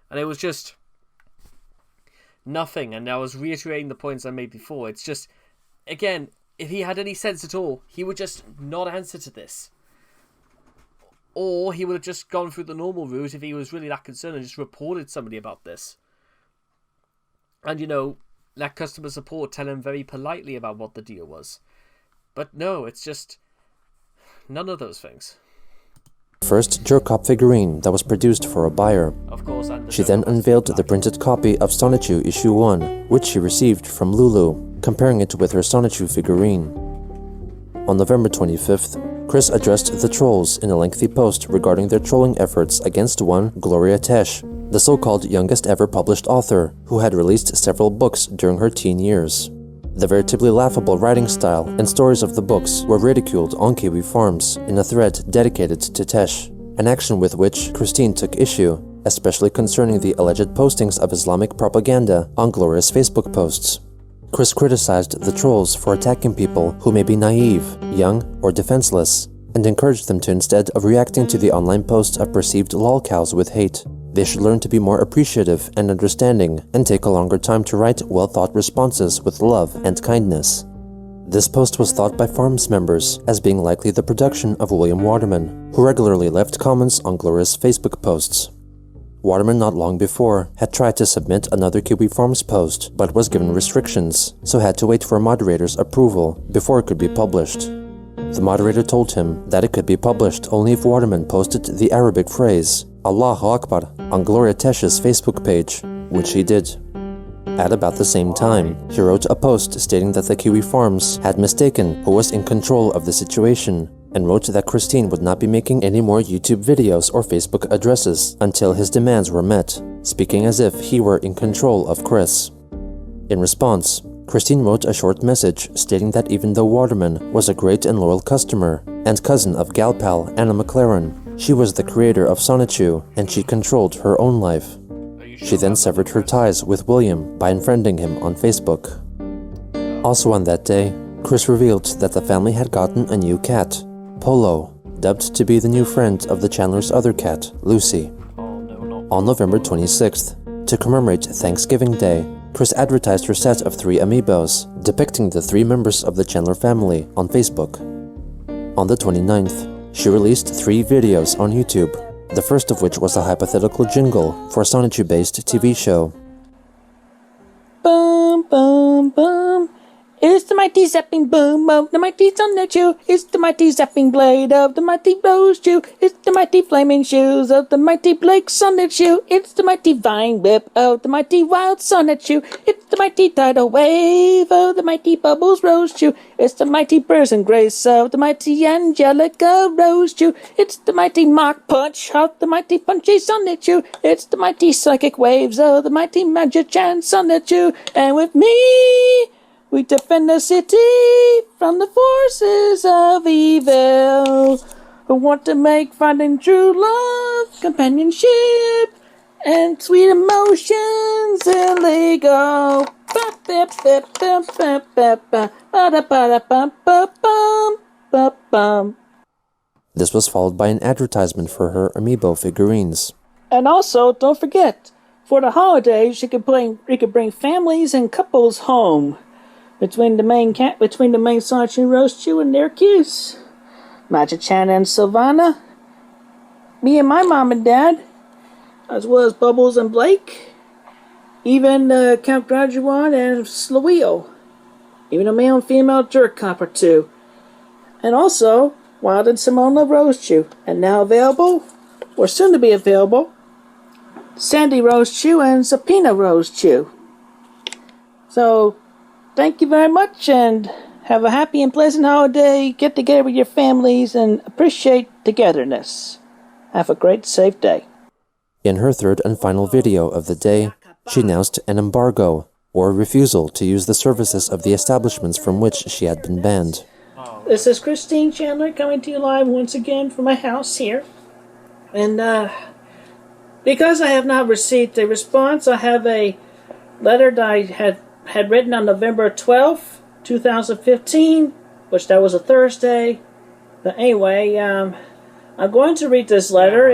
S1: and it was just nothing. And I was reiterating the points I made before. It's just, again, if he had any sense at all, he would just not answer to this. Or he would have just gone through the normal route if he was really that concerned and just reported somebody about this. And, let customer support tell him very politely about what the deal was. But no, it's just none of those things.
S2: first Jerkop figurine that was produced for a buyer.
S1: Of course, and
S2: she then unveiled the printed copy of Sonichu issue 1, which she received from Lulu, comparing it with her Sonichu figurine. On November 25th, Chris addressed the trolls in a lengthy post regarding their trolling efforts against one Gloria Tesh, the so-called youngest ever published author, who had released several books during her teen years. The veritably laughable writing style and stories of the books were ridiculed on Kiwi Farms in a thread dedicated to Tesh, an action with which Christine took issue, especially concerning the alleged postings of Islamic propaganda on Gloria's Facebook posts. Chris criticized the trolls for attacking people who may be naive, young, or defenseless, and encouraged them to, instead of reacting to the online posts of perceived lolcows with hate, they should learn to be more appreciative and understanding and take a longer time to write well-thought responses with love and kindness. This post was thought by Farms members as being likely the production of William Waterman, who regularly left comments on Gloria's Facebook posts. Waterman not long before had tried to submit another Kiwi Farms post, but was given restrictions, so had to wait for a moderator's approval before it could be published. The moderator told him that it could be published only if Waterman posted the Arabic phrase, Allahu Akbar on Gloria Tesh's Facebook page, which he did. At about the same time, he wrote a post stating that the Kiwi Farms had mistaken who was in control of the situation, and wrote that Christine would not be making any more YouTube videos or Facebook addresses until his demands were met, speaking as if he were in control of Chris. In response, Christine wrote a short message stating that even though Waterman was a great and loyal customer and cousin of gal pal Anna McLaren, she was the creator of Sonichu and she controlled her own life. She then severed her ties with William by unfriending him on Facebook. Also on that day, Chris revealed that the family had gotten a new cat, Polo, dubbed to be the new friend of the Chandler's other cat, Lucy. On November 26th, to commemorate Thanksgiving Day, Chris advertised her set of 3 amiibos, depicting the 3 members of the Chandler family, on Facebook. On the 29th, she released 3 videos on YouTube, the first of which was a hypothetical jingle for a Sonichu-based TV show.
S3: Boom, boom, boom. It's the mighty zapping boom of the mighty Sonichu. It's the mighty zapping blade of the mighty Rose Chew. It's the mighty flaming shoes of the mighty Blake Sonichu. It's the mighty vine whip of the mighty Wild Sonichu. It's the mighty tidal wave of the mighty Bubbles Rose Chew. It's the mighty Burrs and Grace of the mighty Angelica Rose Chew. It's the mighty Mach Punch of the mighty Punchy Sonichu. It's the mighty psychic waves of the mighty Magic-chan Sonichu. And with me, we defend the city from the forces of evil who want to make finding true love, companionship, and sweet emotions illegal.
S2: This was followed by an advertisement for her amiibo figurines.
S3: And also, don't forget, for the holidays, you could bring families and couples home. Between the main Sonichu Rose Chew and their kids, Magic-chan and Sylvana, me and my mom and dad, as well as Bubbles and Blake, even Count Graduan and Slawio, even a male and female jerk cop or 2, and also Wild and Simona Rose Chew, and now available, or soon to be available, Sandy Rose Chew and Zapina Rose Chew. So, thank you very much, and have a happy and pleasant holiday. Get together with your families and appreciate togetherness. Have a great, safe day.
S2: In her third and final video of the day, she announced an embargo, or refusal to use the services of the establishments from which she had been banned.
S3: This is Christine Chandler coming to you live once again from my house here. And because I have not received a response, I have a letter that I had written on November 12th, 2015, which that was a Thursday. But anyway, I'm going to read this letter,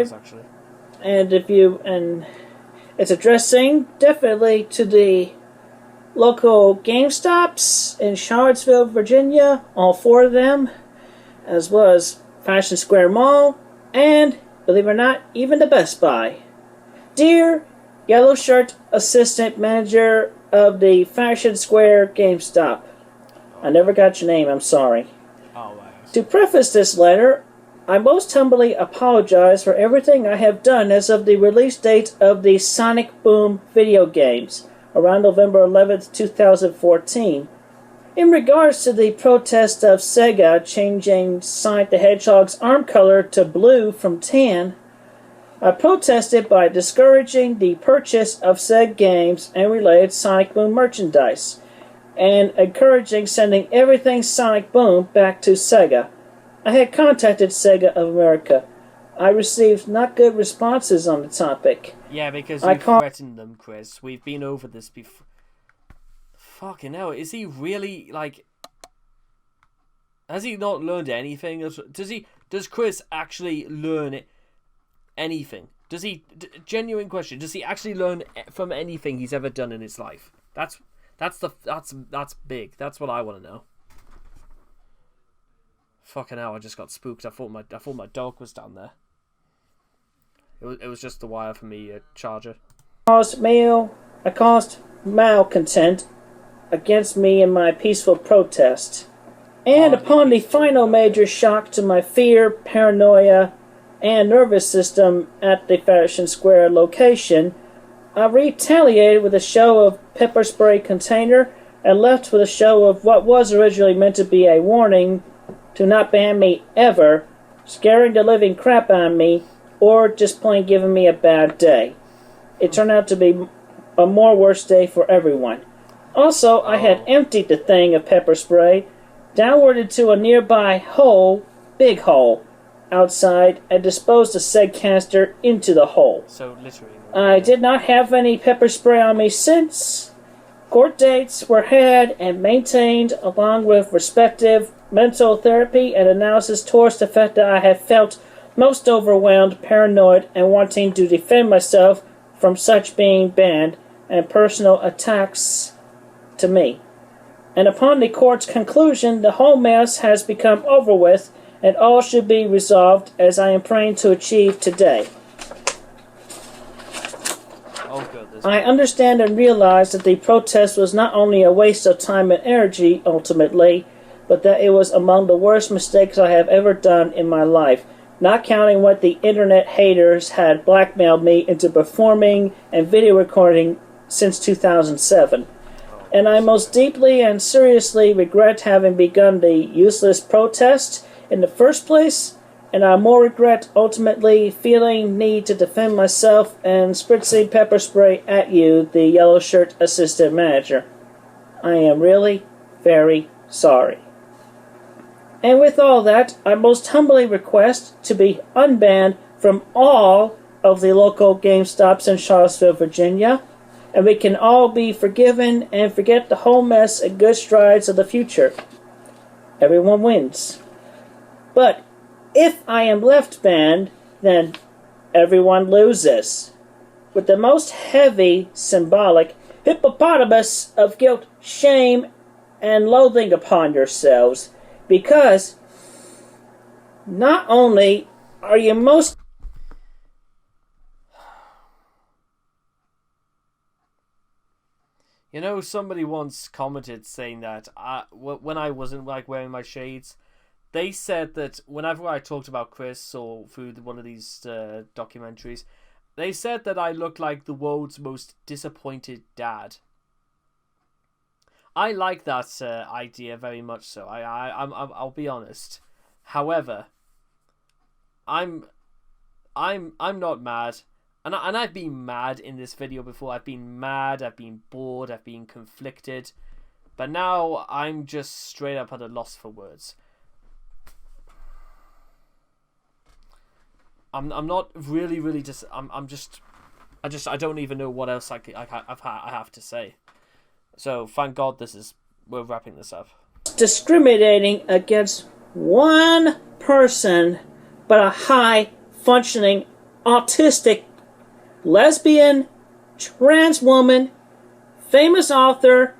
S3: and it's addressing definitely to the local GameStops in Charlottesville, Virginia, all 4 of them, as well as Fashion Square Mall, and, believe it or not, even the Best Buy. Dear Yellow Shirt Assistant Manager of the Fashion Square GameStop, I never got your name, I'm sorry. To preface this letter, I most humbly apologize for everything I have done as of the release date of the Sonic Boom video games, around November 11th, 2014. In regards to the protest of Sega changing Sonic the Hedgehog's arm color to blue from tan, I protested by discouraging the purchase of said games and related Sonic Boom merchandise, and encouraging sending everything Sonic Boom back to Sega. I had contacted Sega of America. I received not good responses on the topic.
S1: Yeah, because you threatened them, Chris. We've been over this before. Fucking hell, is he really, like... Has he not learned anything? Does Chris actually learn anything? Does he... Genuine question. Does he actually learn from anything he's ever done in his life? That's big. That's what I want to know. Fucking hell, I just got spooked. I thought my dog was down there. It was just the wire for me charger.
S3: I caused malcontent against me in my peaceful protest. And upon the final major shock to my fear, paranoia, and nervous system at the Fashion Square location, I retaliated with a show of pepper spray container and left with a show of what was originally meant to be a warning to not ban me ever, scaring the living crap out of me, or just plain giving me a bad day. It turned out to be a more worse day for everyone. Also, I had emptied the thing of pepper spray downward into a nearby hole, big hole, outside, and disposed the said canister into the hole.
S1: So, literally.
S3: I did not have any pepper spray on me since. Court dates were had and maintained, along with respective mental therapy and analysis towards the fact that I have felt most overwhelmed, paranoid, and wanting to defend myself from such being banned and personal attacks to me. And upon the court's conclusion, the whole mess has become over with, and all should be resolved, as I am praying to achieve today.
S1: Oh, goodness.
S3: I understand and realize that the protest was not only a waste of time and energy, ultimately, but that it was among the worst mistakes I have ever done in my life, not counting what the internet haters had blackmailed me into performing and video recording since 2007. And I most deeply and seriously regret having begun the useless protest in the first place, and I more regret ultimately feeling need to defend myself and spritzing pepper spray at you, the yellow shirt assistant manager. I am really very sorry. And with all that, I most humbly request to be unbanned from all of the local GameStops in Charlottesville, Virginia, and we can all be forgiven and forget the whole mess in good strides of the future. Everyone wins. But if I am left banned, then everyone loses. With the most heavy, symbolic hippopotamus of guilt, shame, and loathing upon yourselves, because not only are you most...
S1: You know, somebody once commented saying that when I wasn't wearing my shades, they said that whenever I talked about Chris or through one of these documentaries, they said that I looked like the world's most disappointed dad. I like that idea very much so. I'll be honest. However, I'm not mad. And I've been mad in this video before. I've been mad, I've been bored, I've been conflicted. But now I'm just straight up at a loss for words. I'm not really just... I don't even know what else I have to say. So, thank God we're wrapping this up.
S3: Discriminating against one person, but a high-functioning, autistic, lesbian, trans woman, famous author,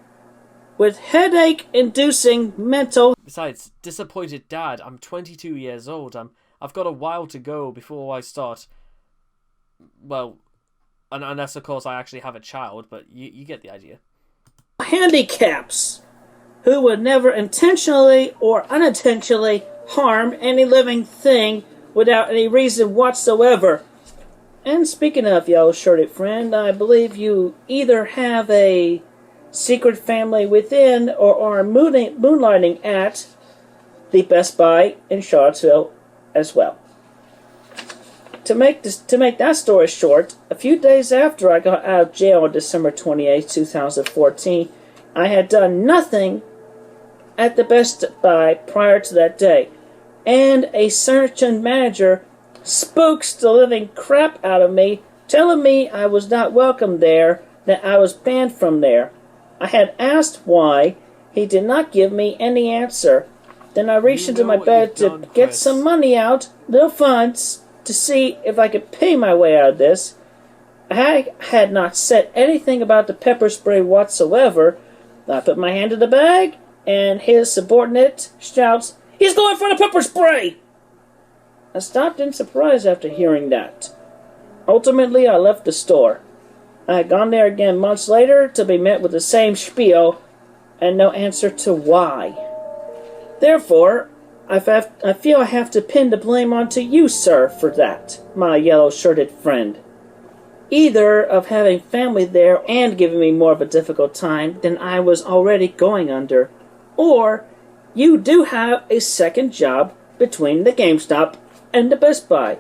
S3: with headache-inducing mental...
S1: Besides, disappointed dad. I'm 22 years old. I've got a while to go before I start... Well, unless, of course, I actually have a child, but you get the idea.
S3: Handicaps, who would never intentionally or unintentionally harm any living thing without any reason whatsoever. And speaking of yellow-shirted friend, I believe you either have a secret family within or are moonlighting at the Best Buy in Charlottesville as well. To make that story short, a few days after I got out of jail on December 28, 2014, I had done nothing at the Best Buy prior to that day, and a certain manager spooks the living crap out of me, telling me I was not welcome there, that I was banned from there. I had asked why. He did not give me any answer. Then I reached into my bed to get some money out, little funds, to see if I could pay my way out of this. I had not said anything about the pepper spray whatsoever. I put my hand in the bag, and his subordinate shouts, "He's going for the pepper spray!" I stopped in surprise after hearing that. Ultimately, I left the store. I had gone there again months later to be met with the same spiel, and no answer to why. Therefore, I feel I have to pin the blame onto you, sir, for that, my yellow-shirted friend. Either of having family there and giving me more of a difficult time than I was already going under, or you do have a second job between the GameStop and the Best Buy.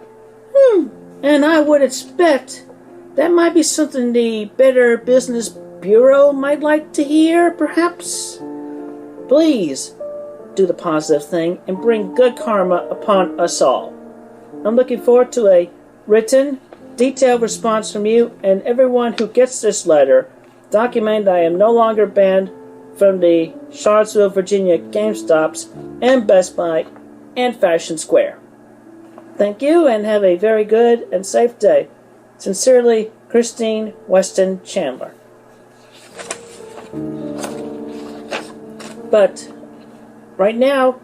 S3: And I would expect that might be something the Better Business Bureau might like to hear, perhaps? Please do the positive thing and bring good karma upon us all. I'm looking forward to a written, detailed response from you and everyone who gets this letter, documenting that I am no longer banned from the Charlottesville, Virginia GameStops and Best Buy and Fashion Square. Thank you and have a very good and safe day. Sincerely, Christine Weston Chandler. But right now,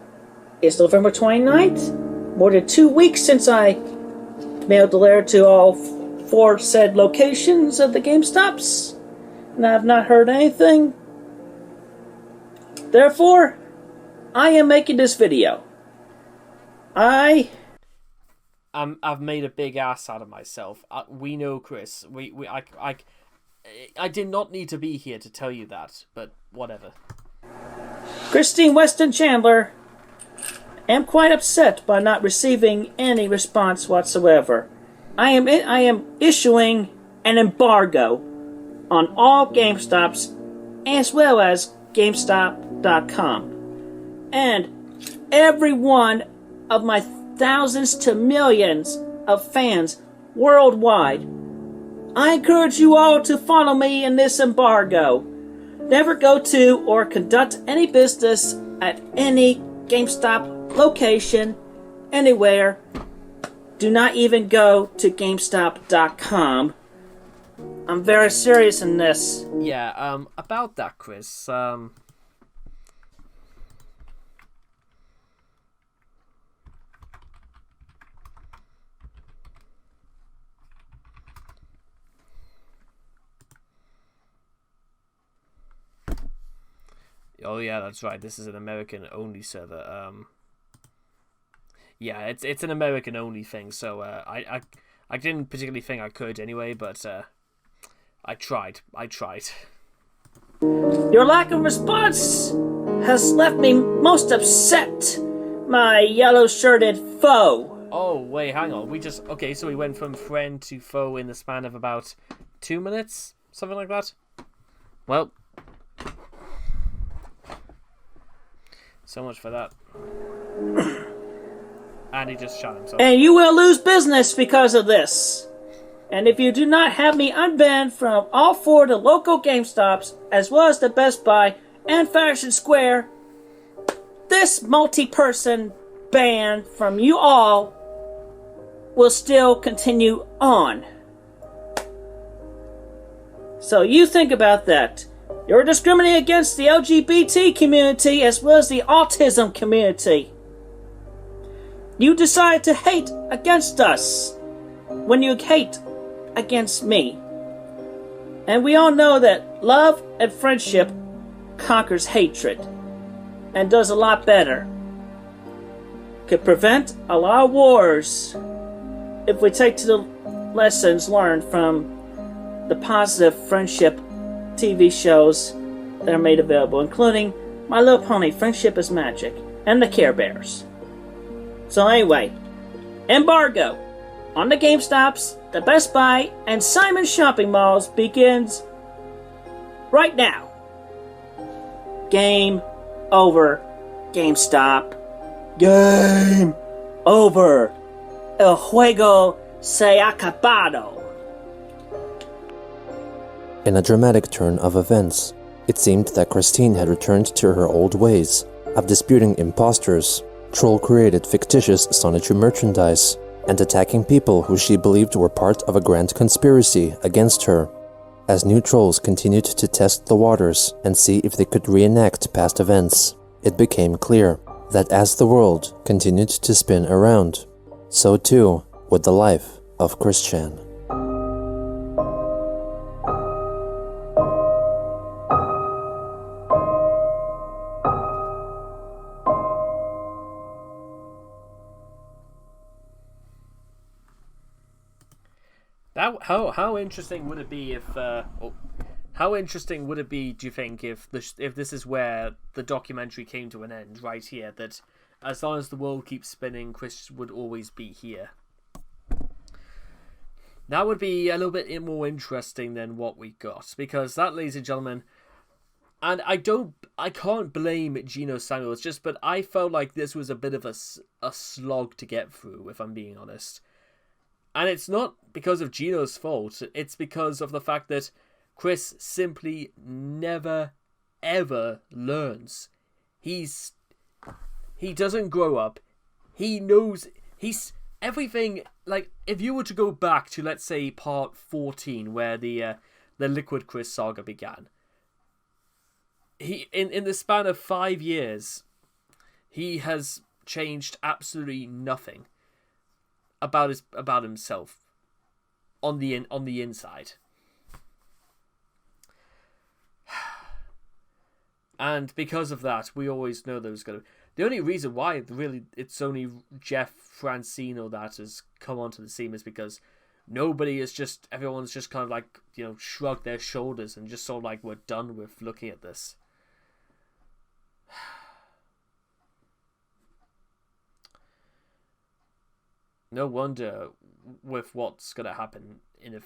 S3: it's November 29th. More than 2 weeks since I mailed the letter to all 4 said locations of the GameStops, and I have not heard anything. Therefore, I am making this video. I've
S1: made a big ass out of myself. We know, Chris. I did not need to be here to tell you that, but whatever.
S3: Christine Weston Chandler, am quite upset by not receiving any response whatsoever. I am issuing an embargo on all GameStops as well as GameStop.com. And every one of my thousands to millions of fans worldwide, I encourage you all to follow me in this embargo. Never go to or conduct any business at any GameStop location anywhere. Do not even go to GameStop.com. I'm very serious in this.
S1: Yeah, about that, Chris, oh yeah, that's right. This is an American-only server. Yeah, it's an American-only thing. So I didn't particularly think I could anyway, but I tried.
S3: Your lack of response has left me most upset, my yellow-shirted foe.
S1: Oh wait, hang on. Okay. So we went from friend to foe in the span of about 2 minutes, something like that. Well. So much for that. And he just shot himself.
S3: And you will lose business because of this. And if you do not have me unbanned from all 4 of the local GameStops, as well as the Best Buy and Fashion Square, this multi-person ban from you all will still continue on. So you think about that. You're discriminating against the LGBT community as well as the autism community. You decide to hate against us when you hate against me. And we all know that love and friendship conquers hatred and does a lot better. Could prevent a lot of wars if we take to the lessons learned from the positive friendship TV shows that are made available, including My Little Pony, Friendship is Magic, and the Care Bears. So anyway, embargo on the GameStops, the Best Buy, and Simon shopping malls begins right now. Game over, GameStop. Game over. El juego se acabado.
S2: In a dramatic turn of events, it seemed that Christine had returned to her old ways of disputing imposters, troll-created fictitious Sonichu merchandise, and attacking people who she believed were part of a grand conspiracy against her. As new trolls continued to test the waters and see if they could reenact past events, it became clear that as the world continued to spin around, so too would the life of Christian.
S1: how interesting would it be if how interesting would it be, do you think, if this is where the documentary came to an end, right here, that as long as the world keeps spinning, Chris would always be here? That would be a little bit more interesting than what we got, because that, ladies and gentlemen, and I can't blame Geno Samuels, but I felt like this was a bit of a slog to get through, if I'm being honest. And it's not because of Geno's fault, it's because of the fact that Chris simply never, ever learns. He doesn't grow up. He knows, everything, like, if you were to go back to, let's say, part 14, where the Liquid Chris saga began, in the span of 5 years, he has changed absolutely nothing about himself on the inside. And because of that, we always know there was going to... The only reason why really it's only Jeff Francino that has come onto the scene is because everyone's just kind of like, shrugged their shoulders and just sort of like, we're done with looking at this. No wonder with what's going to happen and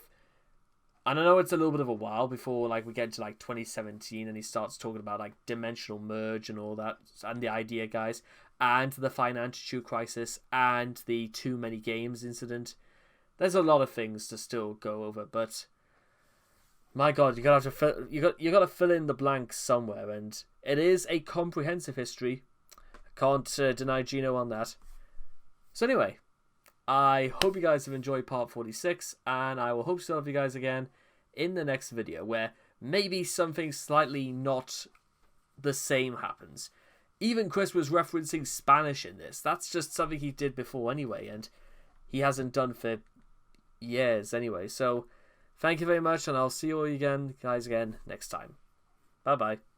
S1: I know it's a little bit of a while before like we get to like 2017 and he starts talking about like dimensional merge and all that, and the Idea Guys, and the financial crisis, and the too many games incident. There's a lot of things to still go over, but my God, you gotta fill in the blanks somewhere, and it is a comprehensive history. I can't deny Geno on that. So anyway, I hope you guys have enjoyed part 46, and I will hope to have you guys again in the next video, where maybe something slightly not the same happens. Even Chris was referencing Spanish in this. That's just something he did before anyway, and he hasn't done for years anyway. So, thank you very much, and I'll see you all again, guys, next time. Bye-bye.